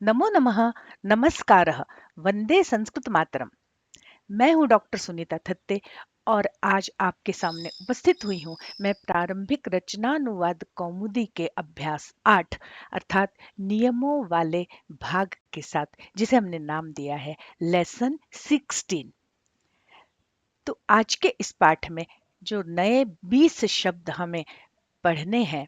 नमो नमः, नमस्कारः, वंदे संस्कृत मातरम। मैं हूं डॉक्टर सुनीता थत्ते और आज आपके सामने उपस्थित हुई हूं मैं प्रारंभिक रचनानुवाद कौमुदी के अभ्यास 8 अर्थात नियमों वाले भाग के साथ, जिसे हमने नाम दिया है लेसन 16। तो आज के इस पाठ में जो नए 20 शब्द हमें पढ़ने हैं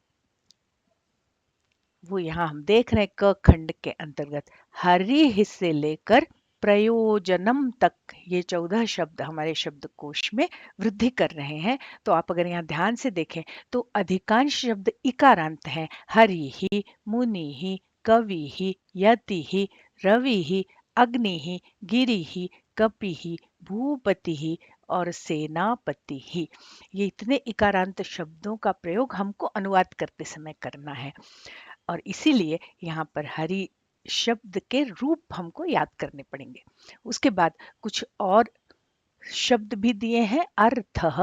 वो यहाँ हम देख रहे हैं क खंड के अंतर्गत हरि हिस्से लेकर प्रयोजनम तक ये 14 शब्द हमारे शब्दकोश में वृद्धि कर रहे हैं। तो आप अगर यहाँ ध्यान से देखें तो अधिकांश शब्द इकारांत हैं। हरि ही, मुनि ही, कवि ही, यति ही, रवि ही, अग्नि ही, गिरि ही, कपि ही, भूपति ही और सेनापति ही। ये इतने इकारांत शब्दों का प्रयोग हमको अनुवाद करते समय करना है और इसीलिए यहाँ पर हरि शब्द के रूप हमको याद करने पड़ेंगे। उसके बाद कुछ और शब्द भी दिए हैं। अर्थः,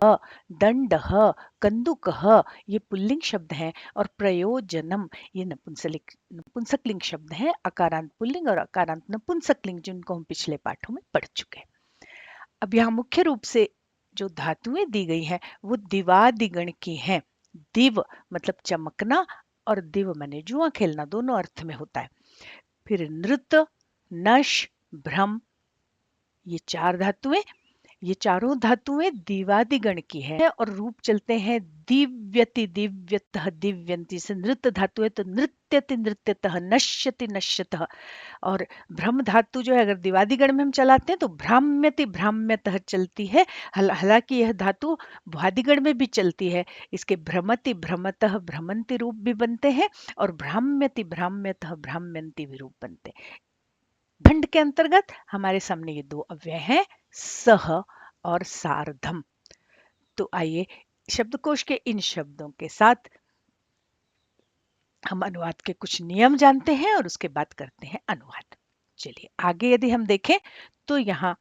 दंडः, कंदुकः ये पुल्लिंग शब्द हैं और प्रयोजनम ये नपुंसकलिंग शब्द हैं। अकारांत पुल्लिंग और अकारांत नपुंसकलिंग जिनको हम पिछले पाठों में पढ़ चुके हैं। अब यहाँ मुख्य रूप से जो धातुएं दी गई हैं वो दिवादिगण की हैं। दिव मतलब चमकना और दिव माने जुआ खेलना, दोनों अर्थ में होता है। फिर नृत, नश, भ्रम ये चार धातुएं, ये चारों धातुएं दिवादिगण की है और रूप चलते हैं दिव्यति दिव्यतः दिव्यंती से। नृत धातु है तो नृत्यति नृत्यतः, नश्यति नश्यतः। और भ्रम धातु जो है अगर दिवादिगण में हम चलाते हैं तो भ्राम्यति भ्राम्यतः चलती है। हालांकि यह धातु भ्वादिगण में भी चलती है। इसके भ्रमति भ्रमतः भ्रमंती रूप भी बनते हैं और भ्राम्यति भ्राम्यतः भ्राम्यंती भी रूप बनते हैं। खंड के अंतर्गत हमारे सामने ये दो अव्यय हैं, सह और सार्धम। तो आइए शब्दकोश के इन शब्दों के साथ हम अनुवाद के कुछ नियम जानते हैं और उसके बाद करते हैं अनुवाद। चलिए आगे यदि हम देखें तो यहाँ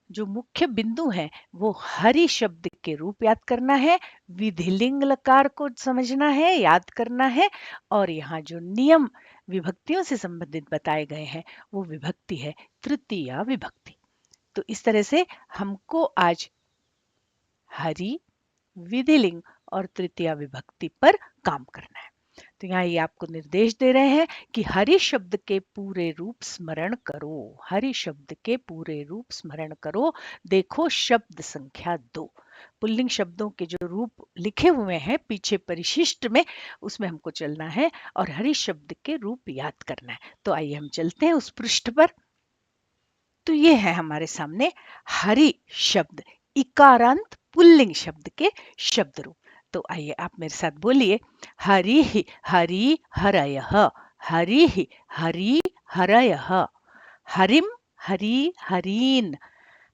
जो मुख्य बिंदु है वो हरि शब्द के रूप याद करना है, विधिलिंग लकार को समझना है, याद करना है और यहाँ जो नियम विभक्तियों से संबंधित बताए गए हैं वो विभक्ति है तृतीया विभक्ति। तो इस तरह से हमको आज हरि, विधिलिंग और तृतीया विभक्ति पर काम करना है। तो यहाँ ये आपको निर्देश दे रहे हैं कि हरि शब्द के पूरे रूप स्मरण करो। हरि शब्द के पूरे रूप स्मरण करो। देखो शब्द संख्या 2 पुल्लिंग शब्दों के जो रूप लिखे हुए हैं पीछे परिशिष्ट में, उसमें हमको चलना है और हरि शब्द के रूप याद करना है। तो आइए हम चलते हैं उस पृष्ठ पर। तो ये है हमारे सामने हरि शब्द, इकारांत पुल्लिंग शब्द के शब्द रूप। तो आइए आप मेरे साथ बोलिए, हरि हरि हरयः, हरि हरि हरयः, हरिम हरि हरीन,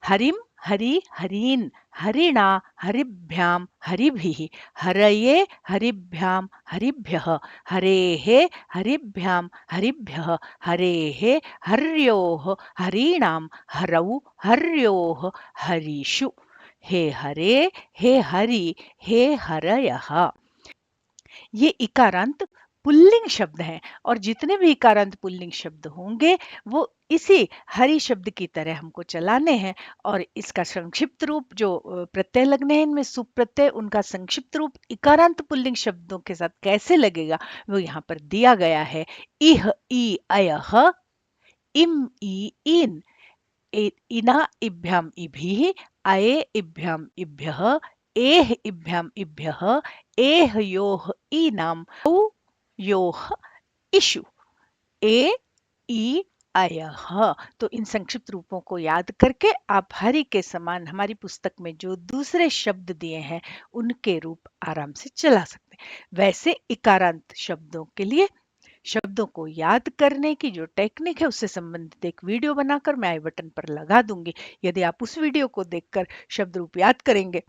हरिम हरि हरीन, हरिणा हरिभ्याम हरिभिः, हरये हरिभ्याम हरिभ्यः, हरेः हरिभ्याम हरिभ्यः, हरेः हर्योः हरीणां हरौ हर्योः हरीषु। हे हरे, हे हरि, हे हरयः। ये इकारांत पुल्लिंग शब्द हैं और जितने भी इकारांत पुल्लिंग शब्द होंगे वो इसी हरि शब्द की तरह हमको चलाने हैं। और इसका संक्षिप्त रूप जो प्रत्यय लगने हैं इनमें सुप्रत्यय, उनका संक्षिप्त रूप इकारांत पुल्लिंग शब्दों के साथ कैसे लगेगा वो यहाँ पर दिया गया है। इह ई अयह, इम ई इन, इना इभ्याम इभिः, अये इभ्याम इभ्यः, एह इभ्याम इभ्यः, एह योः ईनाम, औ योः इषु, ए ई अयः। तो इन संक्षिप्त रूपों को याद करके आप हरि के समान हमारी पुस्तक में जो दूसरे शब्द दिए हैं उनके रूप आराम से चला सकते हैं। वैसे इकारांत शब्दों के लिए शब्दों को याद करने की जो टेक्निक है उससे संबंधित एक वीडियो बनाकर मैं आई बटन पर लगा दूंगी। यदि आप उस वीडियो को देखकर शब्द रूप याद करेंगे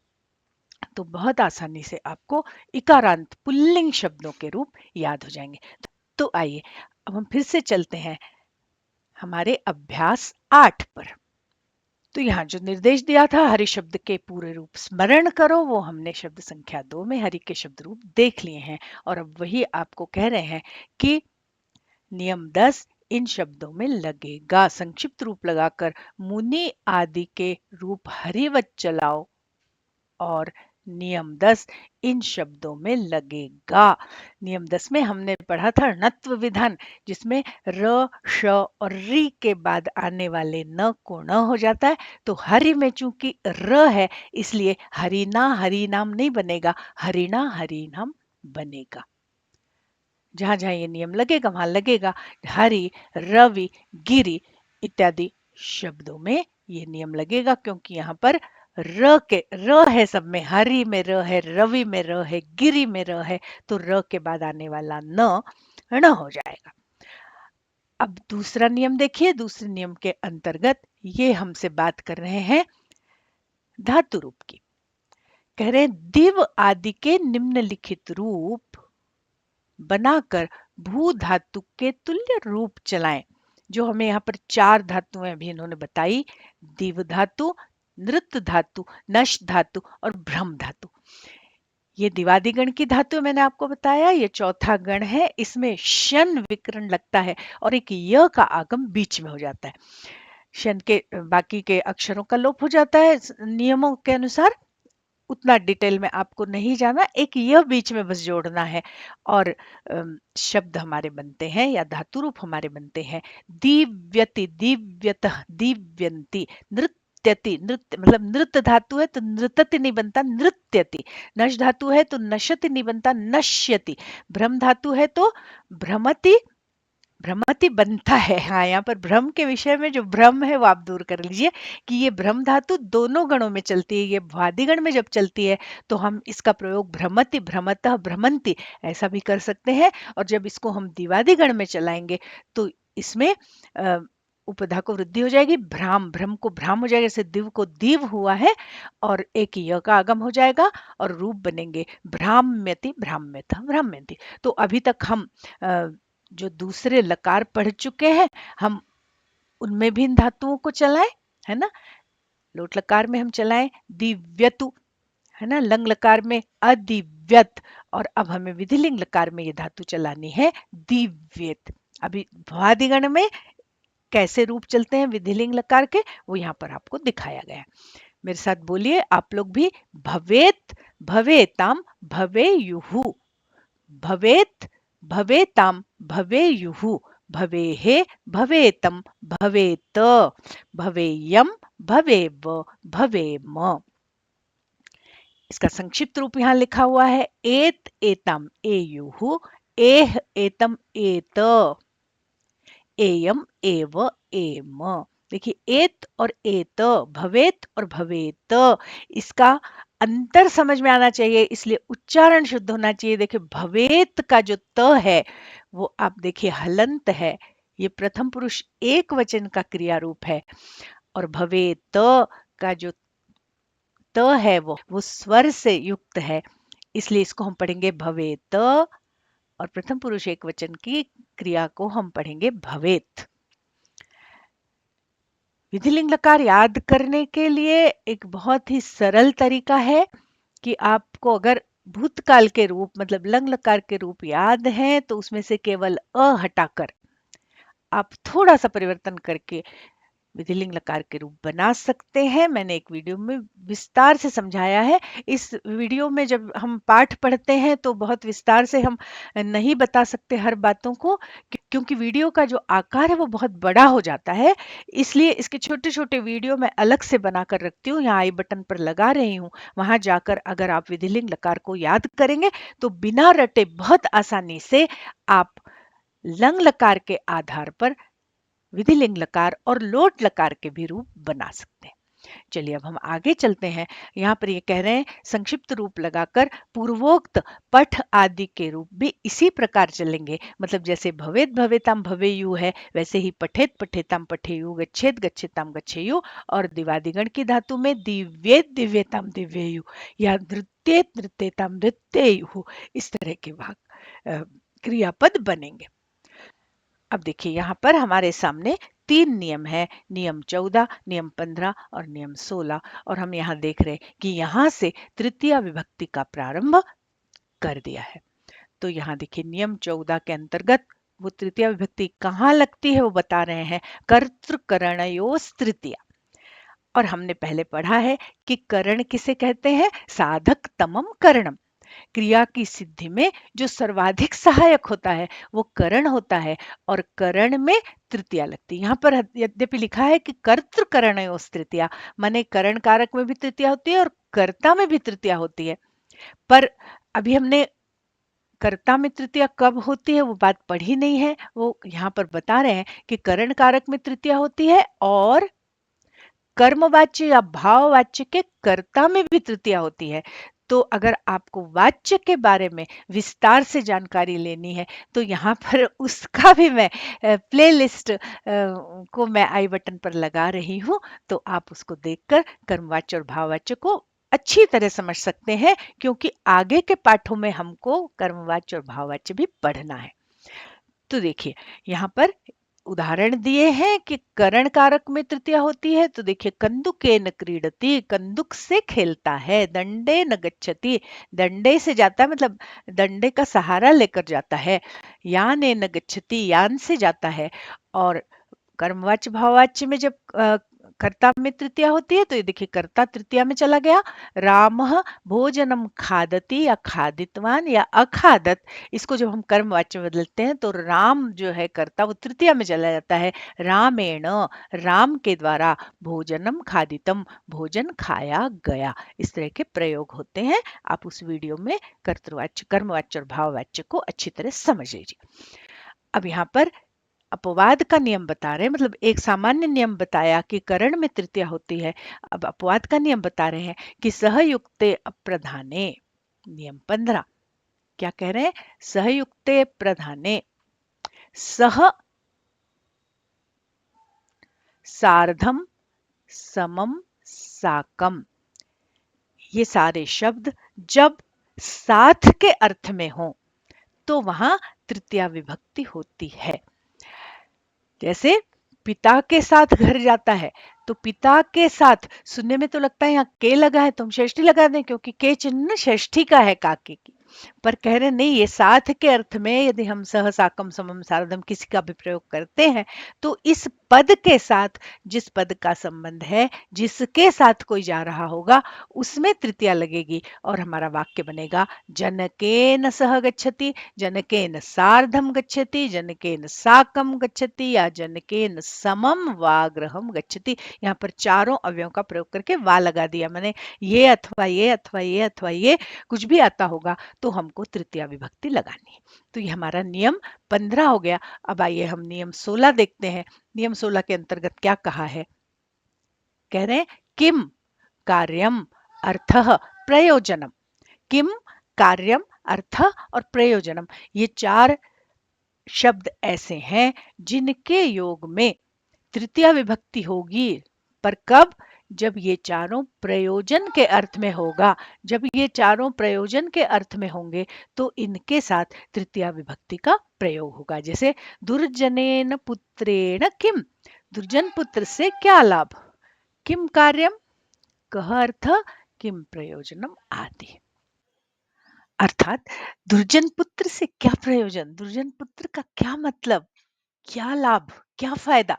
तो बहुत आसानी से आपको इकारांत पुल्लिंग शब्दों के रूप याद हो जाएंगे। तो आइए अब हम फिर से चलते हैं हमारे अभ्यास 8 पर। तो यहाँ जो निर्देश दिया था हरि शब्द के पूरे रूप स्मरण करो, वो हमने शब्द संख्या 2 में हरि के शब्द रूप देख लिए हैं। और अब वही आपको कह रहे हैं कि नियम 10 इन शब्दों में लगेगा। संक्षिप्त रूप लगाकर मुनि आदि के रूप हरिवत चलाओ और नियम 10 इन शब्दों में लगेगा। नियम 10 में हमने पढ़ा था णत्व विधान, जिसमें र, श और री के बाद आने वाले न को ण हो जाता है। तो हरि में चूंकि र है, इसलिए हरिना हरिनाम नहीं बनेगा, हरिणा हरिनाम बनेगा। जहां जहां ये नियम लगेगा वहां लगेगा। हरि, रवि, गिरि इत्यादि शब्दों में ये नियम लगेगा, क्योंकि यहाँ पर र है, सब में हरि में र है, रवि में र है, गिरि में र है, तो र के बाद आने वाला न ण हो जाएगा। अब दूसरा नियम देखिए, दूसरे नियम के अंतर्गत ये हमसे बात कर रहे हैं धातु रूप की। कह रहे हैं दिव आदि के निम्नलिखित रूप बनाकर भू धातु के तुल्य रूप चलाएं। जो हमें यहाँ पर 4 धातुएं अभी इन्होंने बताई, दिव धातु, नृत धातु, नश धातु और भ्रम धातु। ये दिवादी गण की धातु मैंने आपको बताया, ये चौथा गण है। इसमें शन विकरण लगता है और एक य का आगम बीच में हो जाता है। शन के बाकी के अक्षरों का लोप हो जाता है नियमों के अनुसार। उतना डिटेल में आपको नहीं जाना, एक यह बीच में बस जोड़ना है और शब्द हमारे बनते हैं या धातु रूप हमारे बनते हैं दीव्यति, दीव्यतः, दीव्यन्ति, नृत्यति, नृत्य मतलब नृत्य धातु है तो नृत्यति नहीं बनता, नृत्यति। नश धातु है तो नशति नहीं बनता, नश्यति। भ्रम धातु है तो भ्रमति, भ्रमति बनता है। हाँ, यहाँ पर भ्रम के विषय में जो भ्रम है वो आप दूर कर लीजिए कि ये भ्रम धातु दोनों गणों में चलती है। ये भ्वादिगण में जब चलती है तो हम इसका प्रयोग भ्रमति, भ्रमतः, भ्रमंति ऐसा भी कर सकते हैं। और जब इसको हम दिवादिगण में चलाएंगे तो इसमें उपधा को वृद्धि हो जाएगी, भ्राम, भ्रम को भ्राम हो जाएगा, जैसे दिव को दीव हुआ है और एक य का आगम हो जाएगा और रूप बनेंगे भ्राम्यति, भ्राम्यतः, भ्राम्यन्ति। तो अभी तक हम जो दूसरे लकार पढ़ चुके हैं, हम उनमें भी इन धातुओं को चलाएं, है ना। लोट लकार में हम चलाएं दिव्यतु, है ना, लंग लकार में अदिव्यत, और अब हमें विधिलिंग लकार में ये धातु चलानी है दिव्यत। अभी भ्वादिगण में कैसे रूप चलते हैं विधिलिंग लकार के, वो यहाँ पर आपको दिखाया गया है। मेरे साथ बोलिए आप लोग भी, भवेत, भवेताम, भवेयुहु, भवेत, भवेताम, भवेयुहु, भवेहे, भवेतम, भवेत, भवेयम, भवेव, भवेम। इसका संक्षिप्त रूप यहाँ लिखा हुआ है एत, एतम, एयुहु, एह, एतम, एत, एयम, एव, एम। देखिए एत और एत, भवेत और भवेत, इसका अंतर समझ में आना चाहिए, इसलिए उच्चारण शुद्ध होना चाहिए। देखिए भवेत का जो त है वो आप देखिए हलंत है, ये प्रथम पुरुष एक वचन का क्रिया रूप है। और भवेत का जो त है वो स्वर से युक्त है, इसलिए इसको हम पढ़ेंगे भवेत, और प्रथम पुरुष एक वचन की क्रिया को हम पढ़ेंगे भवेत। विधिलिंग लकार याद करने के लिए एक बहुत ही सरल तरीका है कि आपको अगर भूतकाल के रूप मतलब लंग लकार के रूप याद हैं तो उसमें से केवल अ हटाकर आप थोड़ा सा परिवर्तन करके विधिलिंग लकार के रूप बना सकते हैं। मैंने एक वीडियो में विस्तार से समझाया है। इस वीडियो में जब हम पाठ पढ़ते हैं तो बहुत विस्तार से हम नहीं बता सकते हर बातों को, क्योंकि वीडियो का जो आकार है वो बहुत बड़ा हो जाता है। इसलिए इसके छोटे छोटे वीडियो मैं अलग से बनाकर रखती हूँ, यहाँ आई बटन पर लगा रही हूँ। वहां जाकर अगर आप विधिलिंग लकार को याद करेंगे तो बिना रटे बहुत आसानी से आप लंग लकार के आधार पर विधिलिंग लकार और लोट लकार के भी रूप बना सकते हैं। चलिए अब हम आगे चलते हैं। यहाँ पर ये कह रहे हैं संक्षिप्त रूप लगाकर पूर्वोक्त पठ आदि के रूप भी इसी प्रकार चलेंगे। मतलब जैसे भवेत भवेताम भवेयु है, वैसे ही पठेत पठेताम पठेयु, गच्छेत गच्छेताम गच्छेयु, और दिवादिगण की धातु में दिव्येत दिव्यताम दिव्येयु या नृत्येत नृत्येताम नृत्येयु, इस तरह के भाग क्रियापद बनेंगे। अब देखिए यहाँ पर हमारे सामने 3 नियम हैं, नियम 14, नियम 15 और नियम 16 और हम यहाँ देख रहे हैं कि यहाँ से तृतीया विभक्ति का प्रारंभ कर दिया है। तो यहाँ देखिए नियम 14 के अंतर्गत वो तृतीया विभक्ति कहाँ लगती है वो बता रहे हैं, कर्तृकरणयोस् तृतीया। और हमने पहले पढ़ा है कि करण किसे कहते हैं, साधक तमम करणम। क्रिया की सिद्धि में जो सर्वाधिक सहायक होता है वो करण होता है और करण में तृतीया लगती है। यहाँ पर यद्यपि लिखा है कि कर्तृकरणयोस् तृतीया, माने करण कारक में भी तृतीया होती है और कर्ता में भी तृतीया होती है। पर अभी हमने कर्ता में तृतीया कब होती है वो बात पढ़ी नहीं है, वो यहाँ पर बता रहे हैं कि करण कारक में तृतीया होती है और कर्मवाच्य या भाववाच्य के कर्ता में भी तृतीया होती है। तो अगर आपको वाच्य के बारे में विस्तार से जानकारी लेनी है तो यहाँ पर उसका भी मैं प्लेलिस्ट को मैं आई बटन पर लगा रही हूँ, तो आप उसको देखकर कर्मवाच्य और भाववाच्य को अच्छी तरह समझ सकते हैं, क्योंकि आगे के पाठों में हमको कर्मवाच्य और भाववाच्य भी पढ़ना है। तो देखिए यहाँ पर उदाहरण दिए हैं कि करण कारक में तृतीया होती है, तो देखिए कंदुकेन क्रीडति, कंदुक से खेलता है, दंडे न गच्छति, डंडे से जाता है मतलब डंडे का सहारा लेकर जाता है, याने न गच्छति, यान से जाता है। और कर्मवाच्य भाववाच्य में जब कर्ता में तृतीया होती है तो ये देखिए कर्ता तृतीया में चला गया, रामः भोजनम खादति या खादितवान या अखादत। इसको जब हम कर्मवाच्य में बदलते हैं तो राम जो है कर्ता वो तृतीया में चला जाता है, रामेण, राम के द्वारा, भोजनम खादितम, भोजन खाया गया। इस तरह के प्रयोग होते हैं। आप उस वीडियो में कर्तृवाच्य कर्मवाच्य और भाववाच्य को अच्छी तरह समझ लीजिए। अब यहाँ पर अपवाद का नियम बता रहे हैं, मतलब एक सामान्य नियम बताया कि करण में तृतीया होती है, अब अपवाद का नियम बता रहे हैं कि सहयुक्ते अप्रधाने, नियम 15 क्या कह रहे हैं, सहयुक्ते प्रधाने सह सार्धम समम साकम, ये सारे शब्द जब साथ के अर्थ में हो तो वहां तृतीया विभक्ति होती है। जैसे पिता के साथ घर जाता है, तो पिता के साथ सुनने में तो लगता है यहाँ के लगा है तो हम षष्ठी लगा दें, क्योंकि के चिन्ह षष्ठी का है काके की। पर कह रहे नहीं, ये साथ के अर्थ में यदि हम सह साकम समम सारधम किसी का भी प्रयोग करते हैं तो इस पद के साथ, जिस पद का संबंध है, जिसके साथ कोई जा रहा होगा उसमें तृतीया लगेगी और हमारा वाक्य बनेगा जनकेन सह गच्छति, जनकेन सार्धम गच्छति, जनकेन साकम गच्छति या जनकेन समम वाग्रहम गच्छति। यहाँ पर चारों अवयवों का प्रयोग करके वा लगा दिया, मैंने ये अथवा ये अथवा ये अथवा ये कुछ भी आता होगा तो हमको तृतीया विभक्ति लगानी है। तो ये हमारा नियम 15 हो गया। अब आइए हम नियम 16 देखते हैं। नियम 16 के अंतर्गत क्या कहा है, कह रहे हैं किम कार्यम अर्थः प्रयोजनम, किम कार्यम अर्थ और प्रयोजनम, ये चार शब्द ऐसे हैं जिनके योग में तृतीया विभक्ति होगी, पर कब, जब ये चारों प्रयोजन के अर्थ में होगा। जब ये चारों प्रयोजन के अर्थ में होंगे तो इनके साथ तृतीया विभक्ति का प्रयोग होगा। जैसे दुर्जनेन पुत्रेण किम, दुर्जन पुत्र से क्या लाभ, किम कार्यम, कह अर्थ, किम प्रयोजनम आदि। अर्थात दुर्जन पुत्र से क्या प्रयोजन, दुर्जन पुत्र का क्या मतलब, क्या लाभ, क्या फायदा,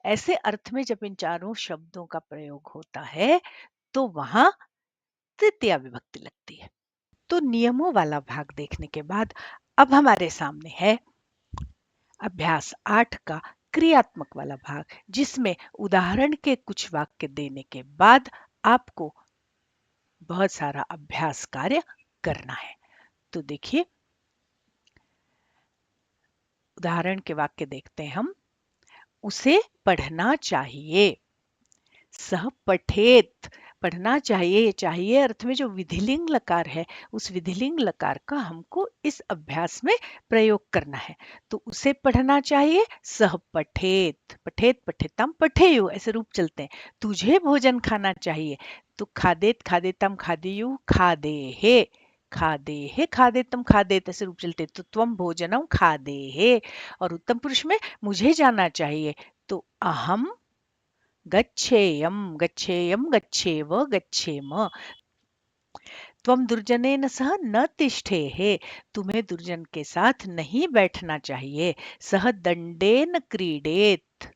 ऐसे अर्थ में जब इन चारों शब्दों का प्रयोग होता है तो वहां तृतीया विभक्ति लगती है। तो नियमों वाला भाग देखने के बाद अब हमारे सामने है अभ्यास 8 का क्रियात्मक वाला भाग, जिसमें उदाहरण के कुछ वाक्य देने के बाद आपको बहुत सारा अभ्यास कार्य करना है। तो देखिए उदाहरण के वाक्य देखते हैं हम। उसे पढ़ना चाहिए, सह पठेत, पढ़ना चाहिए, चाहिए अर्थ में जो विधिलिंग लकार है उस विधिलिंग लकार का हमको इस अभ्यास में प्रयोग करना है। तो उसे पढ़ना चाहिए, सह पठेत, पठेत पठेतम पठेयु ऐसे रूप चलते हैं। तुझे भोजन खाना चाहिए, तो खादेत खादेतम खादेयु खादेहे, खादेहे खादेतम खादेत ऐसे रूप चलते, तो त्वम भोजनम खादेहे। और उत्तम पुरुष में मुझे जाना चाहिए, तो अहम गच्छेयम, गच्छेयम, गच्छेव, गच्छेम। त्वम दुर्जनेन सह न तिष्ठेः, तुम्हें दुर्जन के साथ नहीं बैठना चाहिए। सह दंडेन क्रीडेत,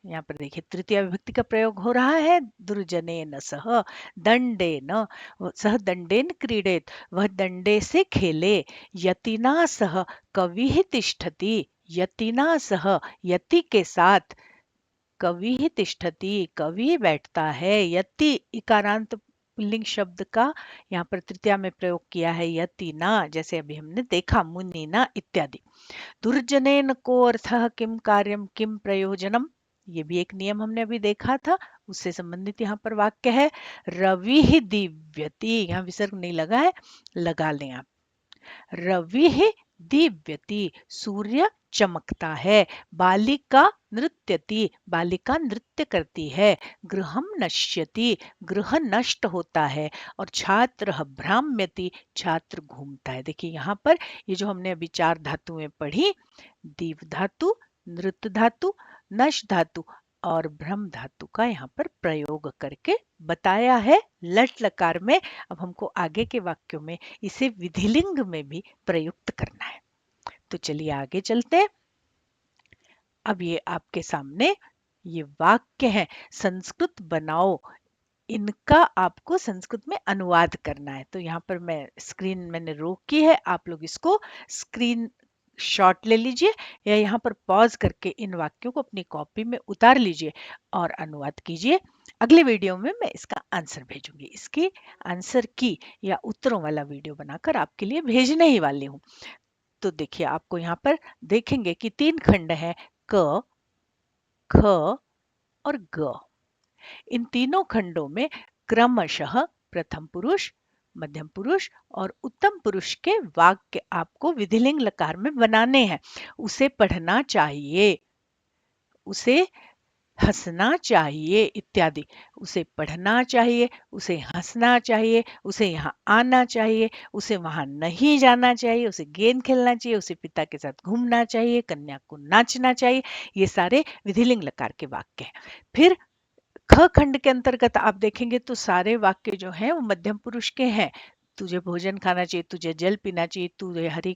यहाँ पर देखिए तृतीय विभक्ति का प्रयोग हो रहा है। दुर्जनेन सह दंडेन, सह दंडेन क्रीडेत, वह दंडे से खेले। यतिना सह कविः तिष्ठति, यतिना सह, यति के साथ, कवि तिष्ठति, कवि बैठता है। यति इकारांत पुल्लिंग शब्द का यहाँ पर तृतीया में प्रयोग किया है। यतिना, जैसे अभी हमने देखा, मुनिना इत्यादि। दुर्जनेन को अर्थः किम कार्यम किम प्रयोजनम, ये भी एक नियम हमने अभी देखा था, उससे संबंधित यहाँ पर वाक्य है। रवि दिव्यति, यहाँ विसर्ग नहीं लगा है, लगा लें आप। रवि दीव्यति, सूर्य चमकता है। बालिका नृत्यति, बालिका नृत्य करती है। गृहम नश्यति, गृह नष्ट होता है। और छात्र भ्राम्यति, छात्र घूमता है। देखिए यहाँ पर ये जो हमने अभी चार धातुएं पढ़ी, दीव धातु, नृत धातु, नश धातु और भ्रम धातु का यहाँ पर प्रयोग करके बताया है लट लकार में। अब हमको आगे के वाक्यों में इसे विधिलिंग में भी प्रयुक्त करना है। तो चलिए आगे चलते हैं। अब ये आपके सामने ये वाक्य है, संस्कृत बनाओ, इनका आपको संस्कृत में अनुवाद करना है। तो यहाँ पर मैं स्क्रीन मैंने रोकी है, आप लोग इसको स्क्रीन शॉट ले लीजिए या यहाँ पर पॉज करके इन वाक्यों को अपनी कॉपी में उतार लीजिए और अनुवाद कीजिए। अगले वीडियो में मैं इसका आंसर भेजूंगी, इसकी आंसर की या उत्तरों वाला वीडियो बनाकर आपके लिए भेजने ही वाली हूँ। तो देखिए आपको यहाँ पर देखेंगे कि तीन खंड हैं, क, ख और ग। इन तीनों खंडों में क्रमशः प्रथम पुरुष, मध्यम पुरुष और उत्तम पुरुष के वाक्य आपको विधिलिंग लकार में बनाने हैं। उसे पढ़ना चाहिए, उसे हंसना चाहिए इत्यादि। उसे पढ़ना चाहिए, उसे हंसना चाहिए, उसे यहाँ आना चाहिए, उसे वहां नहीं जाना चाहिए, उसे गेंद खेलना चाहिए, उसे पिता के साथ घूमना चाहिए, कन्या को नाचना चाहिए। ये सारे विधिलिंग लकार के वाक्य हैं। फिर ख खंड के अंतर्गत आप देखेंगे तो सारे वाक्य जो हैं वो मध्यम पुरुष के हैं। तुझे भोजन खाना चाहिए, तुझे जल पीना चाहिए, तू हरि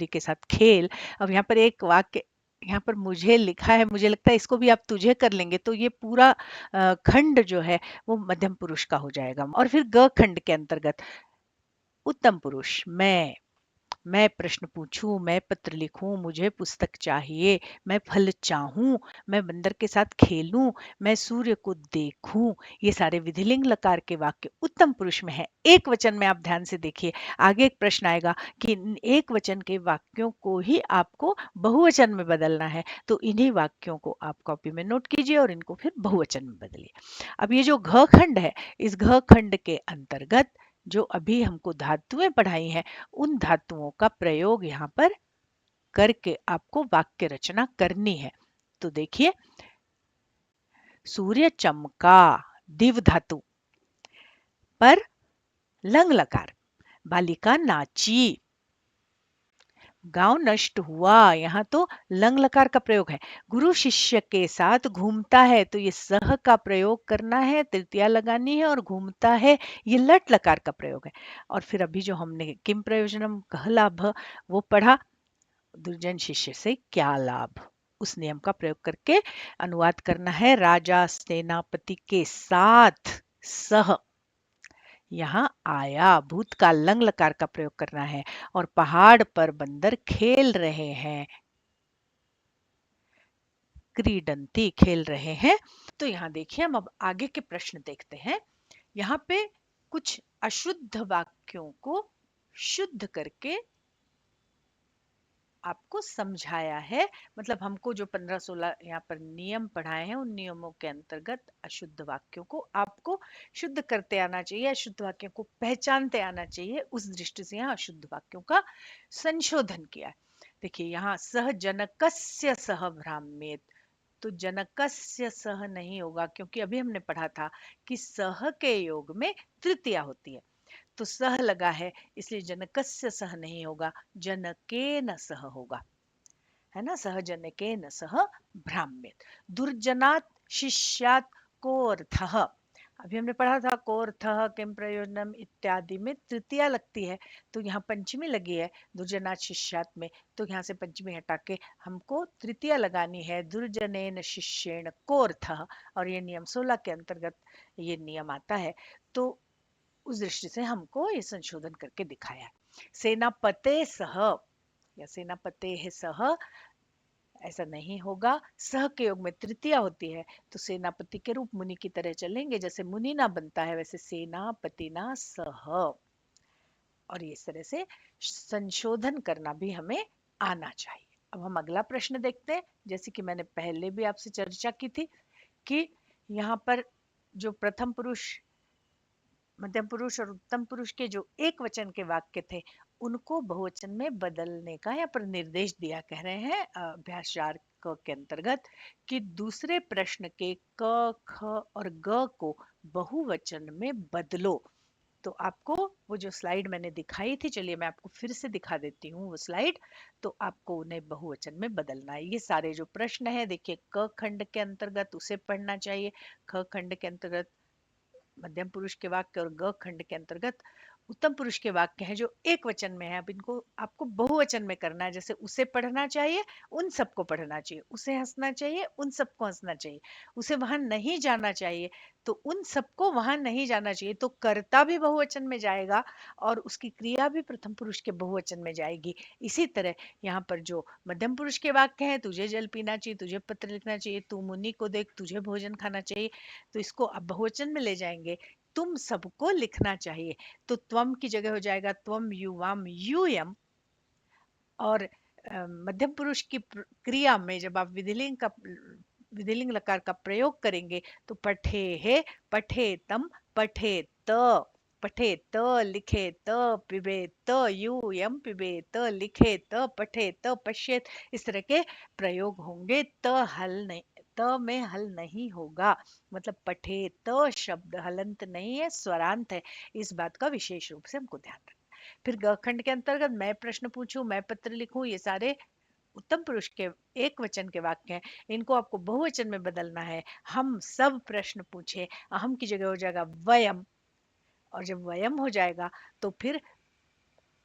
के साथ खेल। अब यहाँ पर एक वाक्य यहाँ पर मुझे लिखा है, मुझे लगता है इसको भी आप तुझे कर लेंगे तो ये पूरा खंड जो है वो मध्यम पुरुष का हो जाएगा। और फिर ग खंड के अंतर्गत उत्तम पुरुष, मैं प्रश्न पूछूं, मैं पत्र लिखूं, मुझे पुस्तक चाहिए, मैं फल चाहूं, मैं बंदर के साथ खेलूं, मैं सूर्य को देखूं। ये सारे विधिलिंग लकार के वाक्य उत्तम पुरुष में है। एक वचन में आप ध्यान से देखिए, आगे एक प्रश्न आएगा कि एक वचन के वाक्यों को ही आपको बहुवचन में बदलना है। तो इन्हीं वाक्यों को आप कॉपी में नोट कीजिए और इनको फिर बहुवचन में बदलिए। अब ये जो घ खंड है, इस घ खंड के अंतर्गत जो अभी हमको धातुएं पढ़ाई हैं, उन धातुओं का प्रयोग यहाँ पर करके आपको वाक्य रचना करनी है। तो देखिए, सूर्य चमका, दिव धातु पर लंग लकार, बालिका नाची, गांव नष्ट हुआ, यहाँ तो लंग लकार का प्रयोग है। गुरु शिष्य के साथ घूमता है, तो ये सह का प्रयोग करना है, तृतीया लगानी है, और घूमता है ये लट लकार का प्रयोग है। और फिर अभी जो हमने किम प्रयोजनम कह लाभ वो पढ़ा, दुर्जन शिष्य से क्या लाभ, उस नियम का प्रयोग करके अनुवाद करना है। राजा सेनापति के साथ सह, यहाँ आया, भूतकाल लंग लकार का प्रयोग करना है। और पहाड़ पर बंदर खेल रहे हैं, क्रीडंती खेल रहे हैं। तो यहाँ देखिए हम अब आगे के प्रश्न देखते हैं। यहाँ पे कुछ अशुद्ध वाक्यों को शुद्ध करके आपको समझाया है। मतलब हमको जो 15-16 यहाँ पर नियम पढ़ाए हैं, उन नियमों के अंतर्गत अशुद्ध वाक्यों को आपको शुद्ध करते आना चाहिए, अशुद्ध वाक्यों को पहचानते आना चाहिए। उस दृष्टि से यहाँ अशुद्ध वाक्यों का संशोधन किया है। देखिए यहाँ सह जनकस्य सह भ्राम्येत, तो जनकस्य सह नहीं होगा, क्योंकि अभी हमने पढ़ा था कि सह के योग में तृतीया होती है। तो सह लगा है, इसलिए जनकस्य सह नहीं होगा, जनकेन सह होगा। है ना, सहजनकेन सह भ्राम्येत। दुर्जनात् शिष्यात् कोऽर्थः। अभी हमने पढ़ा था कोऽर्थः किम प्रयोजनम इत्यादि में तृतीया लगती है, तो यहाँ पंचमी लगी है दुर्जनात् शिष्यात् में, तो यहाँ से पंचमी हटा के हमको तृतीया लगानी है, दुर्जनेन शिष्येण कोऽर्थः। और ये नियम 16 के अंतर्गत ये नियम आता है। तो उस दृष्टि से हमको ये संशोधन करके दिखाया है। सेनापते सह या सेनापते है सह, ऐसा नहीं होगा। सह के योग में तृतीया होती है, तो सेनापति के रूप मुनि की तरह चलेंगे, जैसे मुनि ना बनता है वैसे सेनापति ना सह। और इस तरह से संशोधन करना भी हमें आना चाहिए। अब हम अगला प्रश्न देखते हैं। जैसे कि मैंने पहले भी आपसे चर्चा की थी कि यहाँ पर जो प्रथम पुरुष, मध्यम पुरुष और उत्तम पुरुष के जो एक वचन के वाक्य थे, उनको बहुवचन में बदलने का यहाँ पर निर्देश दिया। कह रहे हैं अभ्यास 4 क के अंतर्गत कि दूसरे प्रश्न के क, ख और ग को बहुवचन में बदलो। तो आपको वो जो स्लाइड मैंने दिखाई थी, चलिए मैं आपको फिर से दिखा देती हूँ वो स्लाइड। तो आपको उन्हें बहुवचन में बदलना है। ये सारे जो प्रश्न है, देखिए क खंड के अंतर्गत उसे पढ़ना चाहिए, ख खंड के अंतर्गत मध्यम पुरुष के वाक्य, और ग खंड के अंतर्गत उत्तम पुरुष के वाक्य हैं जो एक वचन में है। अब इनको आपको बहुवचन में करना है। जैसे उसे पढ़ना चाहिए, उन सबको पढ़ना चाहिए। उसे हंसना चाहिए, उन सबको हंसना चाहिए। उसे वहां नहीं जाना चाहिए, तो उन सबको वहां नहीं जाना चाहिए। तो कर्ता भी बहुवचन में जाएगा और उसकी क्रिया भी प्रथम पुरुष के बहुवचन में जाएगी। इसी तरह यहाँ पर जो मध्यम पुरुष के वाक्य हैं, तुझे जल पीना चाहिए, तुझे पत्र लिखना चाहिए, तू मुनि को देख, तुझे भोजन खाना चाहिए, तो इसको अब बहुवचन में ले जाएंगे। तुम सबको लिखना चाहिए, तो त्वम की जगह हो जाएगा त्वम युवाम यूयम। और मध्यम पुरुष की क्रिया में जब आप विधिलिंग लकार का प्रयोग करेंगे, तो पठे है, पठे तम, पठे त, पठे त, लिखे त, पिबे त, यूयम पिबे त, लिखे त, पठे त, पश्येत। इस तरह के प्रयोग होंगे। त हल नहीं, त में हल नहीं होगा। मतलब पठे त शब्द हलंत नहीं है, स्वरांत है। इस बात का विशेष रूप से हमको ध्यान रखना। फिर ग खंड के अंतर्गत मैं प्रश्न पूछूं, मैं पत्र लिखूं, ये सारे उत्तम पुरुष के एक वचन के वाक्य हैं। इनको आपको बहुवचन में बदलना है। हम सब प्रश्न पूछे, अहम की जगह हो जाएगा वयम। और जब वयम हो जाएगा, तो फिर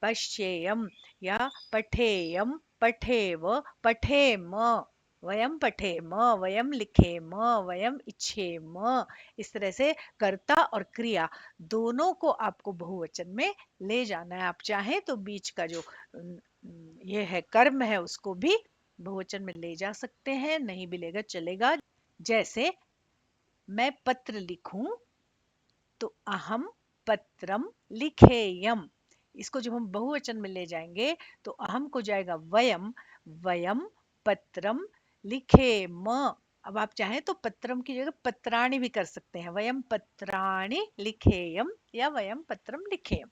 पश्येयम या पठेयम, पठेव, पठेम, वयम पठेम, वयम लिखेम, वयम इच्छेम। इस तरह से कर्ता और क्रिया दोनों को आपको बहुवचन में ले जाना है। आप चाहें तो बीच का जो ये है कर्म है, उसको भी बहुवचन में ले जा सकते हैं, नहीं भी लेगा चलेगा। जैसे मैं पत्र लिखूं, तो अहम पत्रम लिखेयम। इसको जब हम बहुवचन में ले जाएंगे, तो अहम को जाएगा वयम, वयम पत्रम लिखेम। अब आप चाहें तो पत्रम की जगह पत्राणि भी कर सकते हैं, वयम पत्राणि लिखेयम या वयम पत्रम लिखेयम।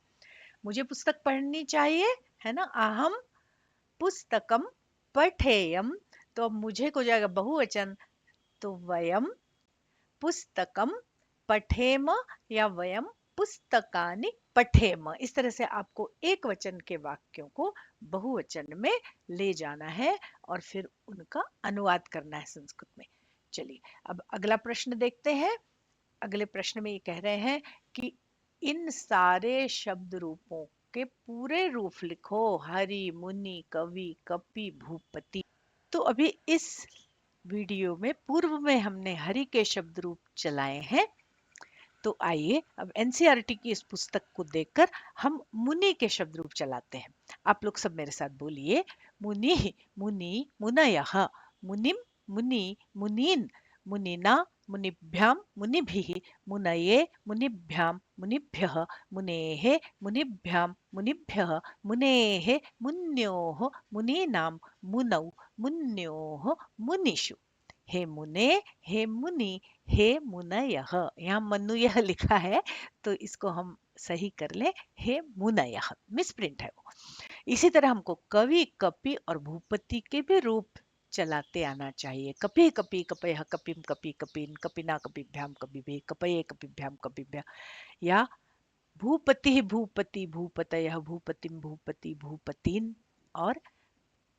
मुझे पुस्तक पढ़नी चाहिए, है ना, अहम पुस्तकम पठेयम। तो अब मुझे को जाएगा बहुवचन, तो वयम पुस्तकम पठेम या वयम पुस्तकानि पठेम। इस तरह से आपको एक वचन के वाक्यों को बहुवचन में ले जाना है और फिर उनका अनुवाद करना है संस्कृत में। चलिए अब अगला प्रश्न देखते हैं। अगले प्रश्न में ये कह रहे हैं कि इन सारे शब्द रूपों के पूरे रूप लिखो, हरि, मुनि, कवि, कपि, भूपति। तो अभी इस वीडियो में पूर्व में हमने हरि के शब्द रूप चलाए हैं। तो आइए अब एनसीईआरटी की इस पुस्तक को देखकर हम मुनि के शब्द रूप चलाते हैं। आप लोग सब मेरे साथ बोलिए, मुनि, मुनि, मुनयः, मुनिम, मुनि, मुनीन, मुनिना, मुनिभ्याम, मुनिभिः, मुनये, मुनिभ्याम, मुनिभ्यः, मुनेः, मुनिभ्याम, मुनिभ्यः, मुनेः, मुन्योः, मुनीनां, मुनौ, मुन्योः, मुनिषु। हे मुने, हे मुनि, हे मुनयः। यहाँ मनुयः लिखा है, तो इसको हम सही कर ले, हे मुनयः, मिसप्रिंट है वो। इसी तरह हमको कवि, कपि और भूपति के भी रूप चलाते आना चाहिए। कपि कपि कपयः, कपिम कपि कपिन, कपिना कपिभ्याम कपिभिः, कपये कपिभ्याम कपिभ्यः। या भूपति भूपति भूपतयः, भूपतिम भूपति भूपतीन। और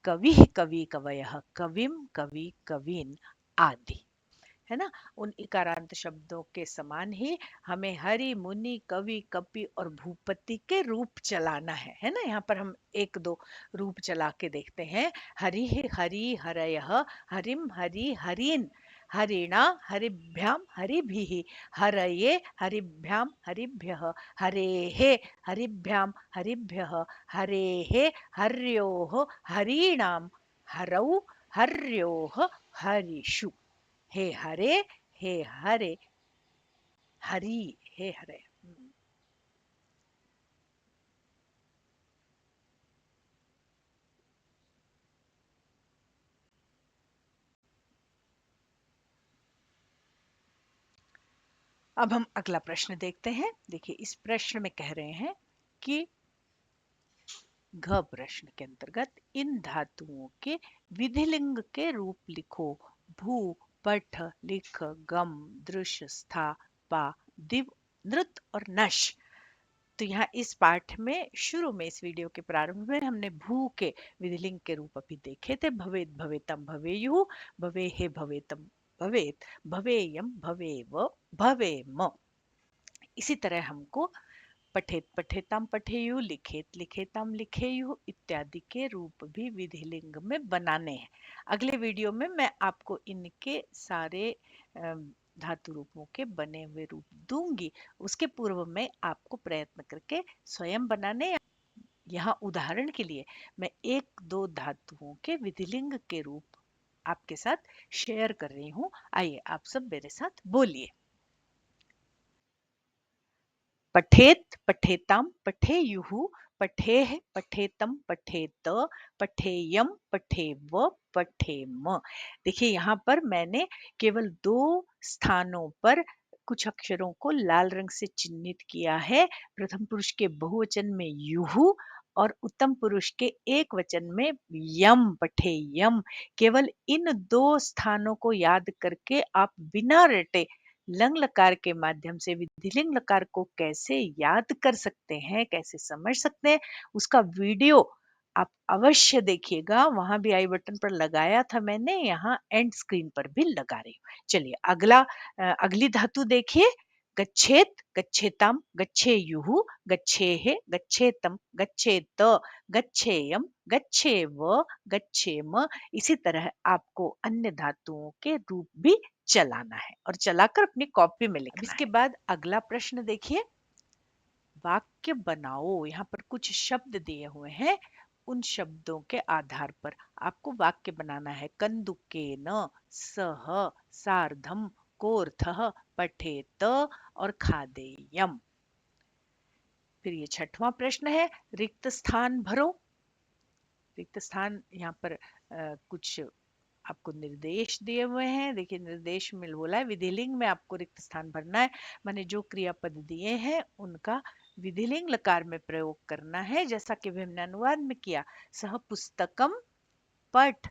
कवि कवि कवयः, कविम कवि कवीन आदि। है ना? उन इकारांत शब्दों के समान ही हमें हरि मुनि कवि कपि और भूपति के रूप चलाना है ना? यहाँ पर हम एक दो रूप चला के देखते हैं। हरि हरि हरयः, हरिम हरि हरीन, हरिणा हरिभ्याम हरिभिः, हरये हरिभ्याम हरिभ्यः, हरेः हरिभ्याम हरिभ्यः, हरेः हर्योः हरीणाम, हरौ हर्योः हरिषु। हे हरे, हे हरे, हरि, हे हरे। अब हम अगला प्रश्न देखते हैं। देखिए इस प्रश्न में कह रहे हैं कि घ प्रश्न के अंतर्गत इन धातुओं के विधिलिंग के रूप लिखो। भू, पठ, लिख, गम, दृश्य, स्था, पा, दिव, नृत और नश। तो यहाँ इस पाठ में शुरू में इस वीडियो के प्रारंभ में हमने भू के विधिलिंग के रूप अभी देखे थे। भवेत भवेतम भवेयु, भवेहे भवेतम भवेत, भवेयम भवेव भवेम। इसी तरह हमको पठेत पठेताम पठेयु, लिखेत लिखेताम लिखेयु इत्यादि के रूप भी विधिलिंग में बनाने हैं। अगले वीडियो में मैं आपको इनके सारे धातु रूपों के बने हुए रूप दूंगी। उसके पूर्व में आपको प्रयत्न करके स्वयं बनाने। यहाँ उदाहरण के लिए मैं एक दो धातुओं के विधिलिंग के रूप आपके साथ शेयर कर रही हूँ। आइए आप सब मेरे साथ बोलिए। पठेत पठेताम पठेयुः, पठेः पठेतम पठेत, पठेयम पठेव पठेम। देखिए यहाँ पर मैंने केवल दो स्थानों पर कुछ अक्षरों को लाल रंग से चिन्हित किया है। प्रथम पुरुष के बहुवचन में युहु और उत्तम पुरुष के एक वचन में यम, पठेयम। केवल इन दो स्थानों को याद करके आप बिना रटे लंग लकार के माध्यम से विधिलिंग लकार को कैसे याद कर सकते हैं, कैसे समझ सकते हैं, उसका वीडियो आप अवश्य देखिएगा। वहां भी आई बटन पर लगाया था मैंने, यहाँ एंड स्क्रीन पर भी लगा रही हूँ। चलिए अगला अगली धातु देखिए। गच्छेत गच्छेताम गच्छेयुः, गच्छेः गच्छेतम गच्छेत, गच्छेयम गच्छेव गच्छेम। इसी तरह आपको अन्य धातुओं के रूप भी चलाना है और चलाकर अपनी कॉपी में लिखना है। इसके बाद अगला प्रश्न देखिए। वाक्य बनाओ। यहाँ पर कुछ शब्द दिए हुए हैं। उन शब्दों के आधार पर आपको वाक्य बनाना है। कंदुकेन, सह, सार्धम, कोर्थः, पठेत और खादेयम। फिर ये छठवां प्रश्न है, रिक्त स्थान भरो। रिक्त स्थान यहाँ पर कुछ आपको निर्देश दिए हुए हैं। देखिए निर्देश में बोला है विधिलिंग में आपको रिक्त स्थान भरना है। माने जो क्रियापद दिए हैं उनका विधिलिंग लकार में प्रयोग करना है। जैसा कि हमने अनुवाद में किया, सह पुस्तकम पठ,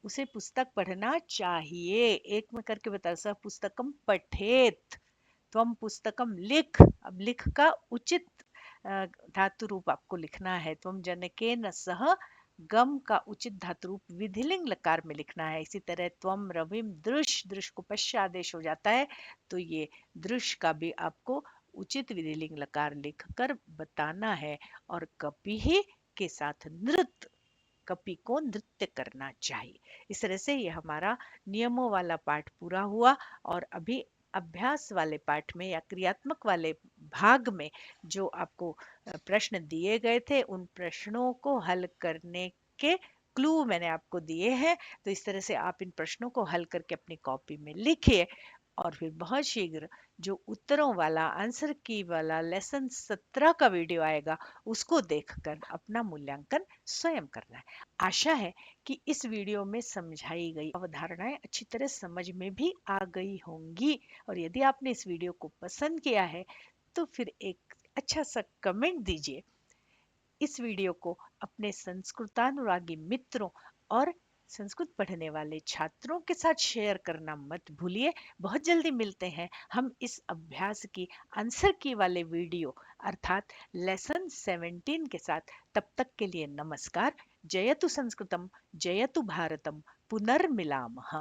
उसे पुस्तक पढ़ना चाहिए। एक में करके बता, सह पुस्तकम पठेत, त्वम पुस्तकम लिख। अब लिख का उचित धातु रूप आपको लिखना है। त्वम जनकेन सह, गम का उचित धातु रूप विधिलिंग लकार में लिखना है। इसी तरह त्वम रविम दृश, दृश को पश्य आदेश हो जाता है तो ये दृश का भी आपको उचित विधिलिंग लकार लिखकर बताना है। और कपि ही के साथ नृत्य, कपि को नृत्य करना चाहिए। इस तरह से ये हमारा नियमों वाला पाठ पूरा हुआ। और अभी अभ्यास वाले पाठ में या क्रियात्मक वाले भाग में जो आपको प्रश्न दिए गए थे, उन प्रश्नों को हल करने के क्लू मैंने आपको दिए हैं। तो इस तरह से आप इन प्रश्नों को हल करके अपनी कॉपी में लिखिए और फिर बहुत शीघ्र जो उत्तरों वाला आंसर की वाला लेसन 17 का वीडियो आएगा, उसको देखकर अपना मूल्यांकन स्वयं करना है। आशा है कि इस वीडियो में समझाई गई अवधारणाएं अच्छी तरह समझ में भी आ गई होंगी। और यदि आपने इस वीडियो को पसंद किया है तो फिर एक अच्छा सा कमेंट दीजिए। इस वीडियो को अपने संस्कृतानुरागी मित्रों और संस्कृत पढ़ने वाले छात्रों के साथ शेयर करना मत भूलिए। बहुत जल्दी मिलते हैं हम इस अभ्यास की आंसर की वाले वीडियो अर्थात लेसन 17 के साथ। तब तक के लिए नमस्कार। जयतु संस्कृतं, जयतु भारतं, पुनर्मिलामः।